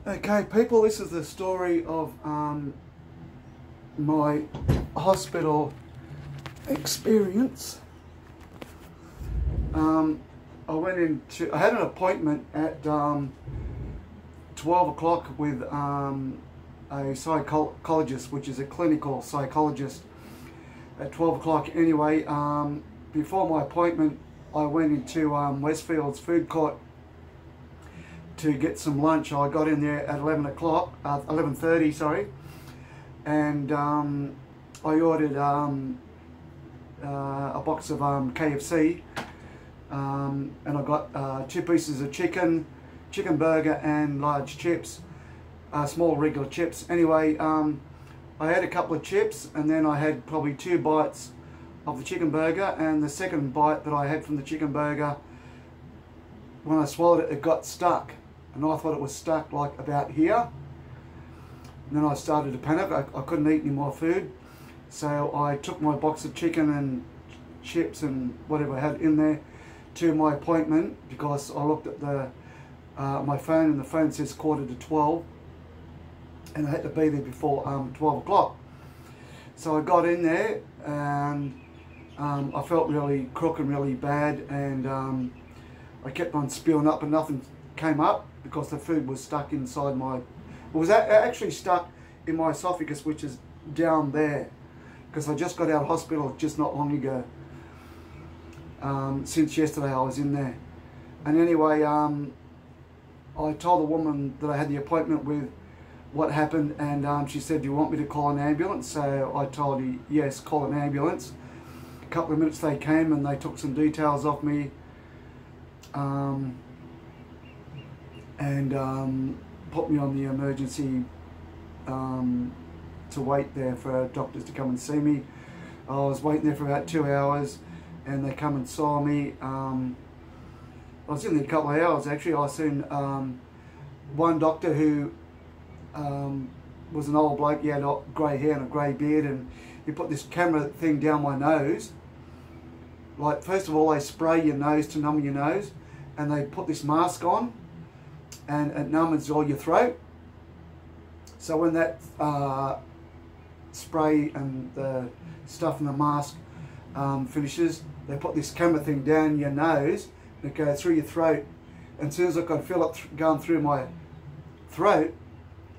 Okay, people, this is the story of my hospital experience. I had an appointment at 12 o'clock with a psychologist, which is a clinical psychologist, at 12 o'clock. Anyway, before my appointment, I went into Westfield's food court to get some lunch. I got in there at 11:30, sorry, and I ordered a box of KFC, and I got 2 pieces of chicken burger and large chips, small regular chips. Anyway, I had a couple of chips, and then I had probably 2 bites of the chicken burger, and the second bite that I had from the chicken burger, when I swallowed it, it got stuck. And I thought it was stuck like about here. And then I started to panic. I couldn't eat any more food. So I took my box of chicken and chips and whatever I had in there to my appointment, because I looked at my phone, and the phone says 11:45, and I had to be there before 12 o'clock. So I got in there, and I felt really crook and really bad, and I kept on spewing up, and nothing came up because the food was stuck inside my, it was actually stuck in my esophagus, which is down there, because I just got out of hospital just not long ago. Since yesterday I was in there. And anyway, I told the woman that I had the appointment with what happened, and she said, "Do you want me to call an ambulance?" So I told her, yes, call an ambulance. A couple of minutes they came, and they took some details off me, and put me on the emergency to wait there for doctors to come and see me. I was waiting there for about 2 hours, and they come and saw me. I was in there a couple of hours actually. I seen one doctor who was an old bloke. He had grey hair and a grey beard, and he put this camera thing down my nose. Like, first of all, they spray your nose to numb your nose, and they put this mask on, and it numbs all your throat. So when that spray and the stuff in the mask finishes, they put this camera thing down your nose, and it goes through your throat. And as soon as I could feel it going through my throat,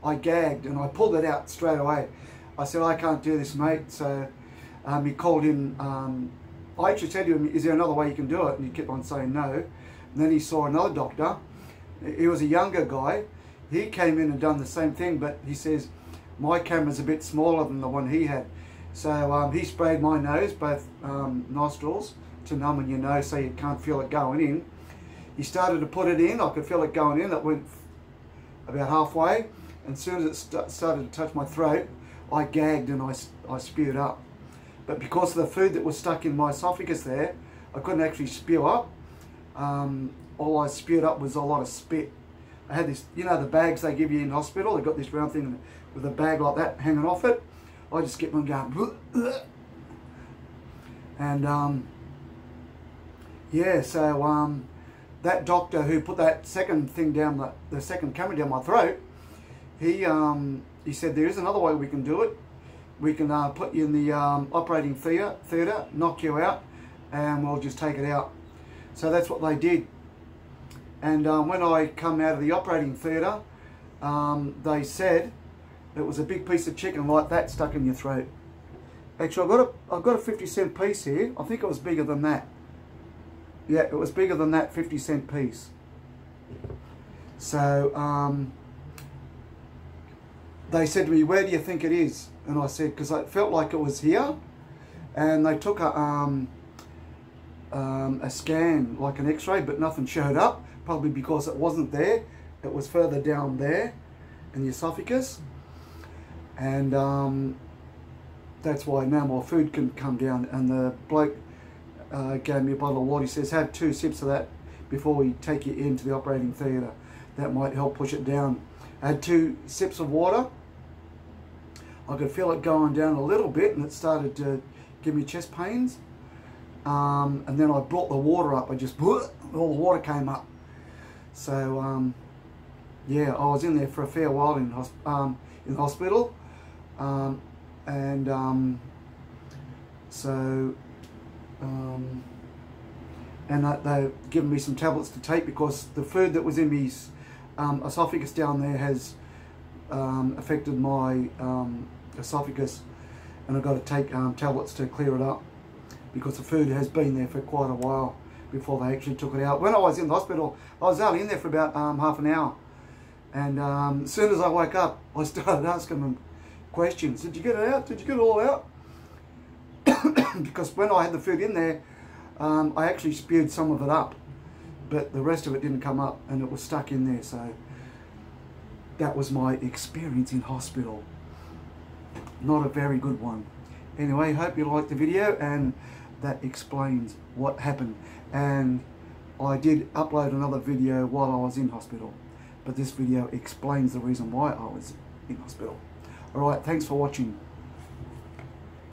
I gagged, and I pulled it out straight away. I said, "I can't do this, mate." So he called in. I actually said to him, "Is there another way you can do it?" And he kept on saying no. And then he saw another doctor. He was a younger guy. He came in and done the same thing, but he says, "My camera's a bit smaller than the one he had." So he sprayed my nose, both nostrils, to numb your nose so you can't feel it going in. He started to put it in. I could feel it going in. It went about halfway, and as soon as it started to touch my throat, I gagged and I spewed up. But because of the food that was stuck in my esophagus there, I couldn't actually spew up. All I spewed up was a lot of spit. I had this, you know, the bags they give you in hospital. They got this round thing with a bag like that hanging off it. I just kept on going, and yeah. So that doctor who put that second thing down, the second camera down my throat, he said, "There is another way we can do it. We can put you in the operating theatre, knock you out, and we'll just take it out." So that's what they did. And when I come out of the operating theatre, they said it was a big piece of chicken like that stuck in your throat. Actually, I've got a 50-cent piece here. I think it was bigger than that. Yeah, it was bigger than that 50-cent piece. So they said to me, "Where do you think it is?" And I said, because I felt like it was here. And they took a scan, like an x-ray, but nothing showed up, probably because it wasn't there. It was further down there in the esophagus. And that's why now more food can come down. And the bloke gave me a bottle of water. He says, "Have 2 sips of that before we take you into the operating theatre. That might help push it down." I had 2 sips of water. I could feel it going down a little bit, and it started to give me chest pains. And then I brought the water up. All the water came up. So yeah, I was in there for a fair while in hospital, and they've given me some tablets to take because the food that was in me esophagus down there has affected my esophagus, and I've got to take tablets to clear it up because the food has been there for quite a while before they actually took it out. When I was in the hospital, I was only in there for about half an hour, and as soon as I woke up, I started asking them questions. Did you get it out? Did you get it all out? Because when I had the food in there, I actually spewed some of it up, but the rest of it didn't come up and it was stuck in there. So that was my experience in hospital. Not a very good one. Anyway, hope you liked the video, and that explains what happened. And I did upload another video while I was in hospital, but this video explains the reason why I was in hospital. Alright, thanks for watching.